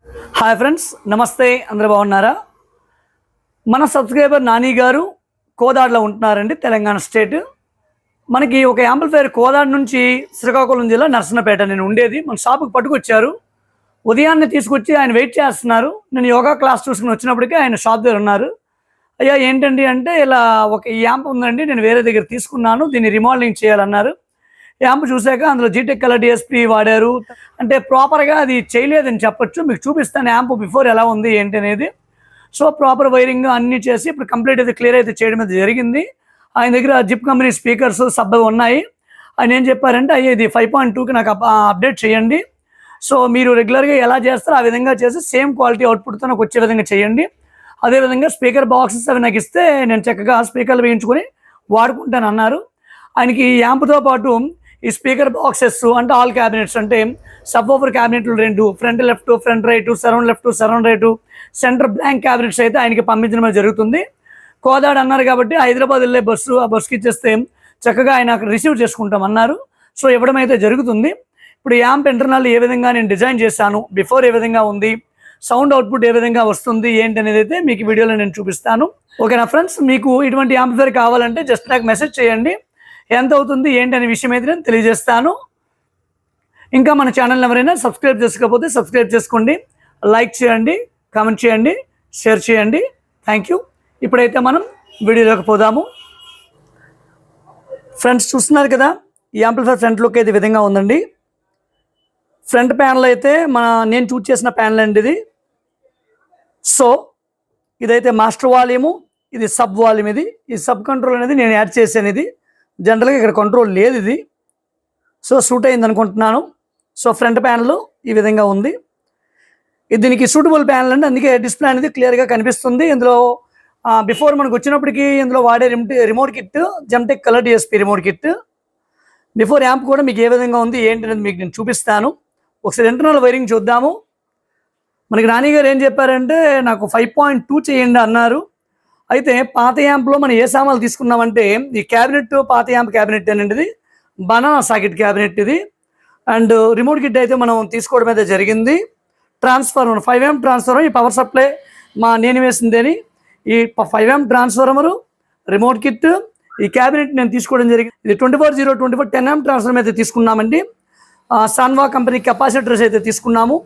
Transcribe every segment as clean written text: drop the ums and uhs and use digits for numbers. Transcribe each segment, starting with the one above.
Hi friends, నమస్తే. అందరూ బాగున్నారా? మన సబ్స్క్రైబర్ నాని గారు కోదాడలో ఉంటున్నారండి, తెలంగాణ స్టేట్. మనకి ఒక యాంప్లిఫైర్ కోదాడ నుంచి శ్రీకాకుళం జిల్లా నర్సన్నపేట నేను ఉండేది మన షాపుకి పట్టుకొచ్చారు. ఉదయాన్నే తీసుకొచ్చి ఆయన వెయిట్ చేస్తున్నారు. నేను యోగా క్లాస్ చూసుకుని వచ్చినప్పటికీ ఆయన షాప్ దగ్గర ఉన్నారు. అయ్యా ఏంటండి అంటే, ఇలా ఒక ఈ యాంప్ ఉందండి, నేను వేరే దగ్గర తీసుకున్నాను, దీన్ని రిమోడలింగ్ చేయాలన్నారు. యాంప్ చూశాక అందులో జీటెక్ కలర్ డిఎస్పీ వాడారు. అంటే ప్రాపర్గా అది చేయలేదని చెప్పొచ్చు. మీకు చూపిస్తాను యాంప్ బిఫోర్ ఎలా ఉంది ఏంటి అనేది. సో ప్రాపర్ వైరింగ్ అన్నీ చేసి ఇప్పుడు కంప్లీట్ అయితే క్లియర్ అయితే చేయడం అయితే జరిగింది. ఆయన దగ్గర జిప్ కంపెనీ స్పీకర్స్ సబ్ ఉన్నాయి. ఆయన ఏం చెప్పారంటే, అయ్యే ఇది 5.2కి నాకు అప్డేట్ చేయండి. సో మీరు రెగ్యులర్గా ఎలా చేస్తారో ఆ విధంగా చేసి సేమ్ క్వాలిటీ అవుట్పుట్తో నాకు వచ్చే విధంగా చేయండి. అదేవిధంగా స్పీకర్ బాక్సెస్ అవి నాకు ఇస్తే నేను చక్కగా స్పీకర్లు వేయించుకొని వాడుకుంటాను అన్నారు. ఆయనకి ఈ యాంప్తో పాటు ఈ స్పీకర్ బాక్సెస్ అంటే ఆల్ క్యాబినెట్స్, అంటే సబ్ ఓవర్ క్యాబినెట్లు 2, front left front right, surround left surround right, centre blank cabinets అయితే ఆయనకి పంపించడం జరుగుతుంది. కోదాడ అన్నారు కాబట్టి హైదరాబాద్ వెళ్ళే బస్సు, ఆ బస్సుకి ఇచ్చేస్తే చక్కగా ఆయన అక్కడ రిసీవ్ చేసుకుంటాం అన్నారు. సో ఇవ్వడం అయితే జరుగుతుంది. ఇప్పుడు యాంప్ ఇంటర్నల్ ఏ విధంగా నేను డిజైన్ చేశాను, బిఫోర్ ఏ విధంగా ఉంది, సౌండ్ అవుట్పుట్ ఏ విధంగా వస్తుంది ఏంటి అనేది అయితే మీకు వీడియోలో నేను చూపిస్తాను. ఓకేనా ఫ్రెండ్స్? మీకు ఇటువంటి యాంప్లిఫైర్ కావాలంటే జస్ట్ నాకు మెసేజ్ చేయండి, ఎంత అవుతుంది ఏంటి అనే విషయం అయితే నేను తెలియజేస్తాను. ఇంకా మన ఛానల్ ఎవరైనా సబ్స్క్రైబ్ చేసుకోకపోతే సబ్స్క్రైబ్ చేసుకోండి, లైక్ చేయండి, కామెంట్ చేయండి, షేర్ చేయండి. Thank you. ఇప్పుడైతే మనం వీడియోలోకి పోదాము. ఫ్రెండ్స్ చూస్తున్నారు కదా, ఈ యాంప్లిఫైర్ ఫ్రంట్ లుక్ అయితే ఈ విధంగా ఉందండి. ఫ్రంట్ ప్యానల్ అయితే నేను చూస్ చేసిన ప్యానల్ అండి ఇది. సో ఇదైతే మాస్టర్ వాల్యూము, ఇది సబ్ వాల్యూమ్. ఇది ఈ సబ్ కంట్రోల్ అనేది నేను యాడ్ చేశాను. ఇది జనరల్గా ఇక్కడ కంట్రోల్ లేదు ఇది. సో సూట్ అయింది అనుకుంటున్నాను. సో ఫ్రంట్ ప్యానల్ ఈ విధంగా ఉంది. ఇది దీనికి సూటబుల్ ప్యానల్ అండి, అందుకే డిస్ప్లే అనేది క్లియర్గా కనిపిస్తుంది. ఇందులో బిఫోర్ మనకు వచ్చినప్పటికీ ఇందులో వాడే remote kit జెమ్టెక్ colour DSP remote kit. Before amp కూడా మీకు ఏ విధంగా ఉంది ఏంటి అనేది మీకు నేను చూపిస్తాను. ఒకసారి ఇంటర్నల్ వైరింగ్ చూద్దాము. మనకి నాని గారు ఏం చెప్పారంటే, నాకు 5.2 చేయండి అన్నారు. అయితే పాత యాంప్లో మనం ఏ సామాన్లు తీసుకున్నామంటే, ఈ క్యాబినెట్ పాత యాంప్ క్యాబినెట్ అనేది ఇది బనానా సాకెట్ క్యాబినెట్ ఇది. అండ్ రిమోట్ కిట్ అయితే మనం తీసుకోవడం అయితే జరిగింది. ట్రాన్స్ఫార్మర్ 5 amp ట్రాన్స్ఫార్మర్, ఈ పవర్ సప్లై నేను వేసింది అని ఈ 5 amp ట్రాన్స్ఫార్మరు, రిమోట్ కిట్, ఈ క్యాబినెట్ నేను తీసుకోవడం జరిగింది. ఇది 24/0/24 10 amp ట్రాన్స్ఫార్మర్ అయితే తీసుకున్నామండి. సాన్వా కంపెనీ కెపాసిటర్స్ అయితే తీసుకున్నాము.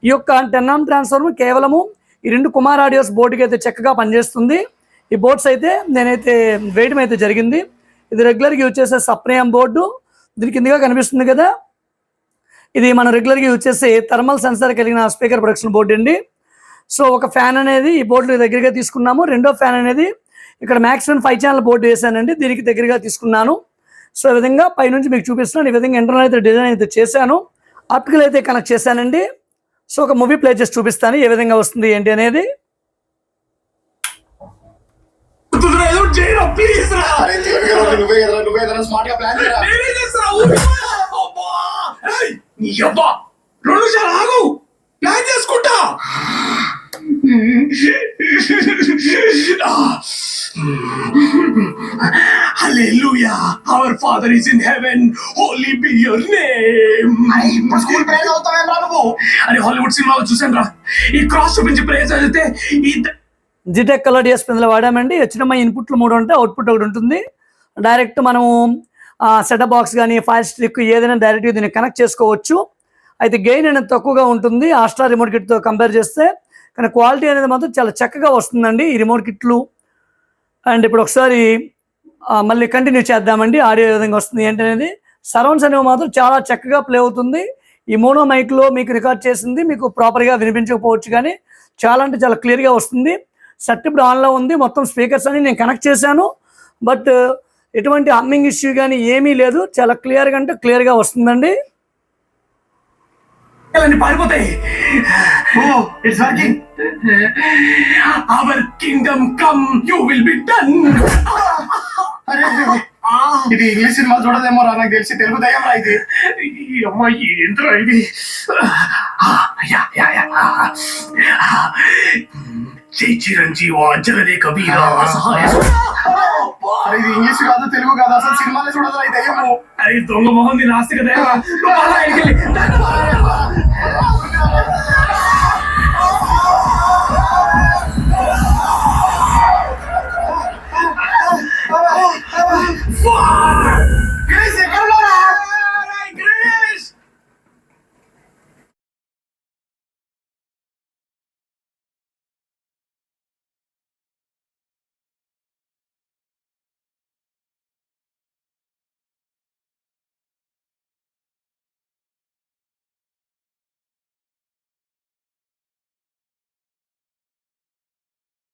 ఈ యొక్క 10 amp ట్రాన్స్ఫార్మర్ కేవలము ఈ 2 కుమార్ ఆడియోస్ బోర్డుకి అయితే చక్కగా పనిచేస్తుంది. ఈ బోర్డ్స్ అయితే నేనైతే వేయడం అయితే జరిగింది. ఇది రెగ్యులర్గా యూజ్ చేసే సప్రయామ్ బోర్డు, దీని కిందగా కనిపిస్తుంది కదా, ఇది మనం రెగ్యులర్గా యూజ్ చేసే థర్మల్ సెన్సార్ కలిగిన స్పీకర్ ప్రొడక్షన్ బోర్డు అండి. సో ఒక ఫ్యాన్ అనేది ఈ బోర్డు దగ్గరగా తీసుకున్నాము. రెండో ఫ్యాన్ అనేది ఇక్కడ మ్యాక్సిమం 5 channel బోర్డు వేసానండి, దీనికి దగ్గరగా తీసుకున్నాను. సో ఈ విధంగా పైనుంచి మీకు చూపిస్తున్నాను. ఈ విధంగా ఇంటర్నల్ అయితే డిజైన్ అయితే చేశాను, ఆప్టికల్ అయితే కనెక్ట్ చేశానండి. సో ఒక మూవీ ప్లే చేసి చూపిస్తాను ఏ విధంగా వస్తుంది ఏంటి అనేది. Hallelujah, our Father is in heaven, holy be your name. ఇప్పుడు స్కూల్ ప్రేజ్ అవుతావేమరా నువ్వు? అరే హాలీవుడ్ సినిమాలో చూసాను రా, ఈ క్రాస్ చూపించి ప్రేజ్ అయితే జీటెక్ కలర్ డిఎస్పీ ఇందులో వాడామండి. HDMI ఇన్పుట్లు 3 ఉంటాయి, అవుట్పుట్ 1 ఉంటుంది. డైరెక్ట్ మనము సెటప్ బాక్స్ కానీ ఫైర్ స్టిక్ ఏదైనా డైరెక్ట్గా దీన్ని కనెక్ట్ చేసుకోవచ్చు. అయితే గెయిన్ అనేది తక్కువగా ఉంటుంది ఆస్ట్రా రిమోట్ కిట్తో కంపేర్ చేస్తే, కానీ క్వాలిటీ అనేది మాత్రం చాలా చక్కగా వస్తుందండి ఈ రిమోట్ కిట్లు. అండ్ ఇప్పుడు ఒకసారి మళ్ళీ కంటిన్యూ చేద్దామండి, ఆడియో ఏ విధంగా వస్తుంది ఏంటనేది. సరౌండ్స్ అనేవి మాత్రం చాలా చక్కగా ప్లే అవుతుంది. ఈ మోనో మైక్లో మీకు రికార్డ్ చేసింది మీకు ప్రాపర్గా వినిపించకపోవచ్చు, కానీ చాలా అంటే చాలా క్లియర్గా వస్తుంది. సెట్ ఇప్పుడు ఆన్లో ఉంది, మొత్తం స్పీకర్స్ అని నేను కనెక్ట్ చేశాను. బట్ ఎటువంటి హమ్మింగ్ ఇష్యూ కానీ ఏమీ లేదు, చాలా క్లియర్గా అంటే క్లియర్గా వస్తుందండి. పారిపోతాయి. It's working. Our kingdom come, you will be done. అరే ఇది ఇంగ్లీష్ సినిమా చూడదేమో రా, నాకు తెలిసి తెలుగు దయ్యం రా ఇది. అమ్మాయి ఏంట్రా ఇది? జై చిరంజీవ జగదే కబీరా సహాయ. అరే ఇది ఇంగ్లీష్ కాదు తెలుగు కాదు, అసలు సినిమాలో చూడదు ఈ దయ్యము. అరే దొంగ మొహం నీ నాస్తిక దయ్యం.